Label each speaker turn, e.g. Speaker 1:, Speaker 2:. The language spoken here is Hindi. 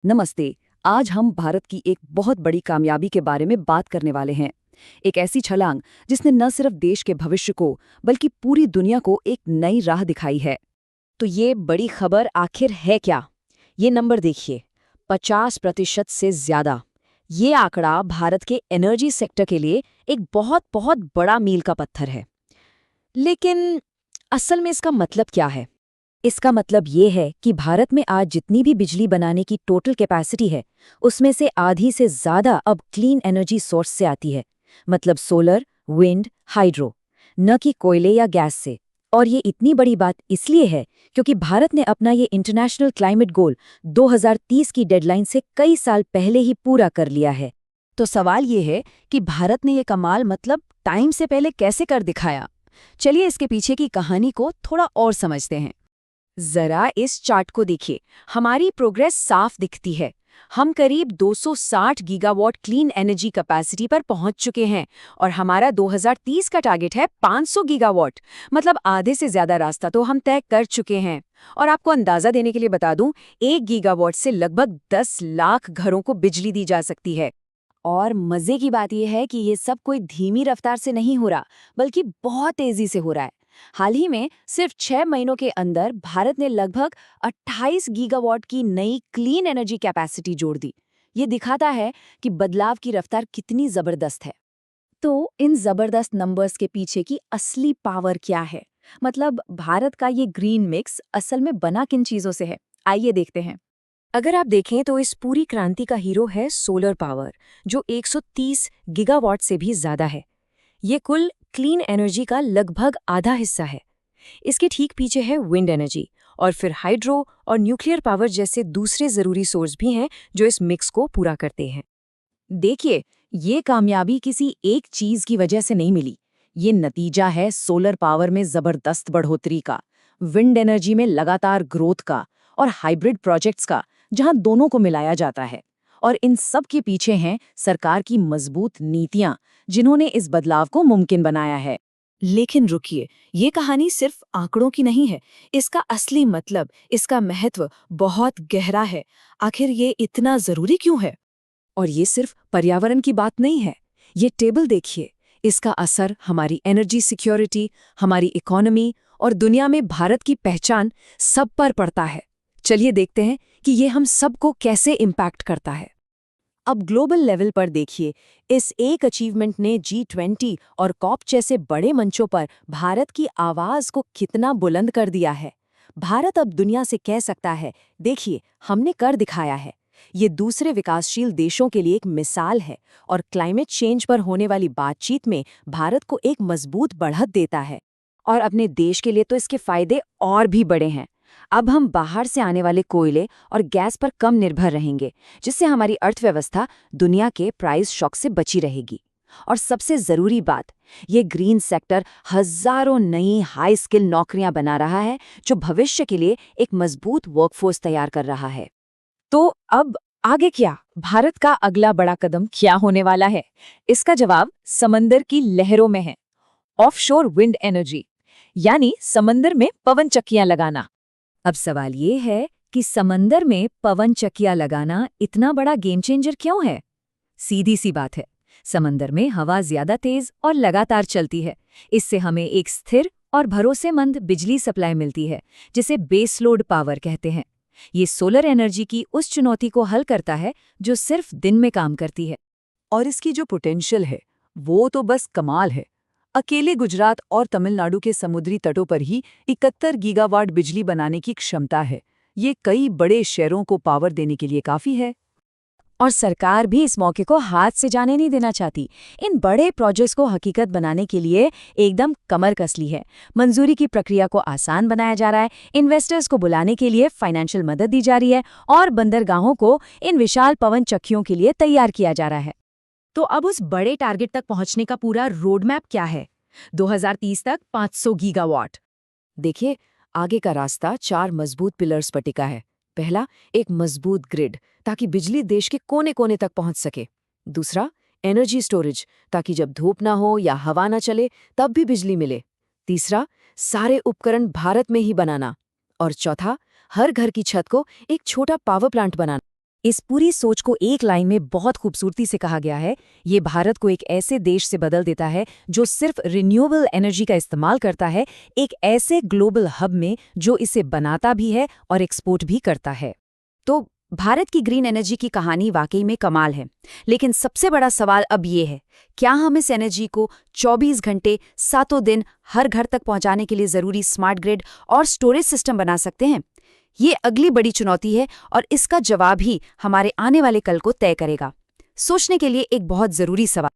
Speaker 1: नमस्ते। आज हम भारत की एक बहुत बड़ी कामयाबी के बारे में बात करने वाले हैं। एक ऐसी छलांग जिसने न सिर्फ देश के भविष्य को बल्कि पूरी दुनिया को एक नई राह दिखाई है।
Speaker 2: तो ये बड़ी खबर आखिर है क्या? ये नंबर देखिए, 50% से ज्यादा। ये आंकड़ा भारत के एनर्जी सेक्टर के लिए एक बहुत बहुत बड़ा मील का पत्थर है। लेकिन असल में इसका मतलब क्या है? इसका मतलब ये है कि भारत में आज जितनी भी बिजली बनाने की टोटल कैपेसिटी है, उसमें से आधी से ज्यादा अब क्लीन एनर्जी सोर्स से आती है। मतलब सोलर, विंड, हाइड्रो, न कि कोयले या गैस से। और ये इतनी बड़ी बात इसलिए है क्योंकि भारत ने अपना ये इंटरनेशनल क्लाइमेट गोल 2030 की डेडलाइन से कई साल पहले ही पूरा कर लिया है।
Speaker 1: तो सवाल ये है कि भारत ने ये कमाल मतलब टाइम से पहले कैसे कर दिखाया। चलिए इसके पीछे की कहानी को थोड़ा और समझते हैं।
Speaker 2: जरा इस चार्ट को देखिए, हमारी प्रोग्रेस साफ दिखती है। हम करीब 260 गीगावाट क्लीन एनर्जी कैपेसिटी पर पहुंच चुके हैं और हमारा 2030 का टारगेट है 500 गीगावाट। मतलब आधे से ज्यादा रास्ता तो हम तय कर चुके हैं। और आपको अंदाजा देने के लिए बता दूं, 1 गीगावाट से लगभग 10 लाख घरों को बिजली दी जा सकती है।
Speaker 1: और मजे की बात यह है कि ये सब कोई धीमी रफ्तार से नहीं हो रहा, बल्कि बहुत तेजी से हो रहा है। हाल ही में सिर्फ 6 महीनों के अंदर भारत ने लगभग 28 गीगावाट की नई क्लीन एनर्जी कैपेसिटी जोड़ दी। ये दिखाता है कि बदलाव की रफ्तार कितनी जबरदस्त है। तो इन जबरदस्त नंबर्स के पीछे की असली पावर क्या है? मतलब भारत का ये ग्रीन मिक्स असल में बना किन चीजों से है? आइए देखते हैं।
Speaker 2: अगर आप देखें तो इस पूरी क्रांति का हीरो है सोलर पावर, जो 130 गीगावाट से भी ज्यादा है। ये कुल क्लीन एनर्जी का लगभग आधा हिस्सा है। इसके ठीक पीछे है विंड एनर्जी, और फिर हाइड्रो और न्यूक्लियर पावर जैसे दूसरे जरूरी सोर्स भी हैं जो इस मिक्स को पूरा करते हैं।
Speaker 1: देखिए, ये कामयाबी किसी एक चीज की वजह से नहीं मिली। ये नतीजा है सोलर पावर में जबरदस्त बढ़ोतरी का, विंड एनर्जी में लगातार ग्रोथ का और हाइब्रिड प्रोजेक्ट्स का, जहां दोनों को मिलाया जाता है। और इन सब के पीछे हैं सरकार की मजबूत नीतियां, जिन्होंने इस बदलाव को मुमकिन बनाया है।
Speaker 2: लेकिन रुकिए, ये कहानी सिर्फ आंकड़ों की नहीं है। इसका असली मतलब, इसका महत्व बहुत गहरा है। आखिर ये इतना जरूरी क्यों है?
Speaker 1: और ये सिर्फ पर्यावरण की बात नहीं है। ये टेबल देखिए, इसका असर हमारी एनर्जी सिक्योरिटी, हमारी इकोनॉमी और दुनिया में भारत की पहचान सब पर पड़ता है। चलिए देखते हैं कि ये हम सबको कैसे इम्पैक्ट करता है।
Speaker 2: अब ग्लोबल लेवल पर देखिए, इस एक अचीवमेंट ने G20 और कॉप जैसे बड़े मंचों पर भारत की आवाज को कितना बुलंद कर दिया है। भारत अब दुनिया से कह सकता है, देखिए हमने कर दिखाया है। ये दूसरे विकासशील देशों के लिए एक मिसाल है और क्लाइमेट चेंज पर होने वाली बातचीत में भारत को एक मजबूत बढ़त देता है।
Speaker 1: और अपने देश के लिए तो इसके फायदे और भी बड़े हैं। अब हम बाहर से आने वाले कोयले और गैस पर कम निर्भर रहेंगे, जिससे हमारी अर्थव्यवस्था दुनिया के प्राइस शॉक से बची रहेगी। और सबसे जरूरी बात, ये ग्रीन सेक्टर हजारों नई हाई स्किल नौकरियां बना रहा है, जो भविष्य के लिए एक मजबूत वर्कफोर्स तैयार कर रहा है।
Speaker 2: तो अब आगे क्या? भारत का अगला बड़ा कदम क्या होने वाला है? इसका जवाब समंदर की लहरों में है। ऑफशोर विंड एनर्जी, यानी समंदर में पवन चक्कियां लगाना।
Speaker 1: अब सवाल ये है कि समंदर में पवन चक्कियां लगाना इतना बड़ा गेम चेंजर क्यों है? सीधी सी बात है, समंदर में हवा ज्यादा तेज और लगातार चलती है। इससे हमें एक स्थिर और भरोसेमंद बिजली सप्लाई मिलती है, जिसे बेस लोड पावर कहते हैं। ये सोलर एनर्जी की उस चुनौती को हल करता है जो सिर्फ दिन में काम करती है। और इसकी जो पोटेंशियल है, वो तो बस कमाल है। अकेले गुजरात और तमिलनाडु के समुद्री तटों पर ही 71 गीगावाट बिजली बनाने की क्षमता है। ये कई बड़े शहरों को पावर देने के लिए काफी है।
Speaker 2: और सरकार भी इस मौके को हाथ से जाने नहीं देना चाहती। इन बड़े प्रोजेक्ट्स को हकीकत बनाने के लिए एकदम कमर कस ली है। मंजूरी की प्रक्रिया को आसान बनाया जा रहा है, इन्वेस्टर्स को बुलाने के लिए फाइनेंशियल मदद दी जा रही है और बंदरगाहों को इन विशाल पवन चक्कियों के लिए तैयार किया जा रहा है।
Speaker 1: तो अब उस बड़े टारगेट तक पहुंचने का पूरा रोड मैप क्या है? 2030 तक 500 गीगावाट। देखिए, आगे का रास्ता 4 मजबूत पिलर्स पर टिका है। पहला, एक मजबूत ग्रिड, ताकि बिजली देश के कोने कोने तक पहुंच सके। दूसरा, एनर्जी स्टोरेज, ताकि जब धूप ना हो या हवा ना चले तब भी बिजली मिले। तीसरा, सारे उपकरण भारत में ही बनाना। और चौथा, हर घर की छत को एक छोटा पावर प्लांट बनाना। इस पूरी सोच को एक लाइन में बहुत खूबसूरती से कहा गया है, ये भारत को एक ऐसे देश से बदल देता है जो सिर्फ रिन्यूएबल एनर्जी का इस्तेमाल करता है, एक ऐसे ग्लोबल हब में जो इसे बनाता भी है और एक्सपोर्ट भी करता है।
Speaker 2: तो भारत की ग्रीन एनर्जी की कहानी वाकई में कमाल है, लेकिन सबसे बड़ा सवाल अब ये है, क्या हम इस एनर्जी को 24 घंटे, सातों दिन हर घर तक पहुंचाने के लिए ज़रूरी स्मार्ट ग्रिड और स्टोरेज सिस्टम बना सकते हैं? ये अगली बड़ी चुनौती है और इसका जवाब ही हमारे आने वाले कल को तय करेगा। सोचने के लिए एक बहुत ज़रूरी सवाल।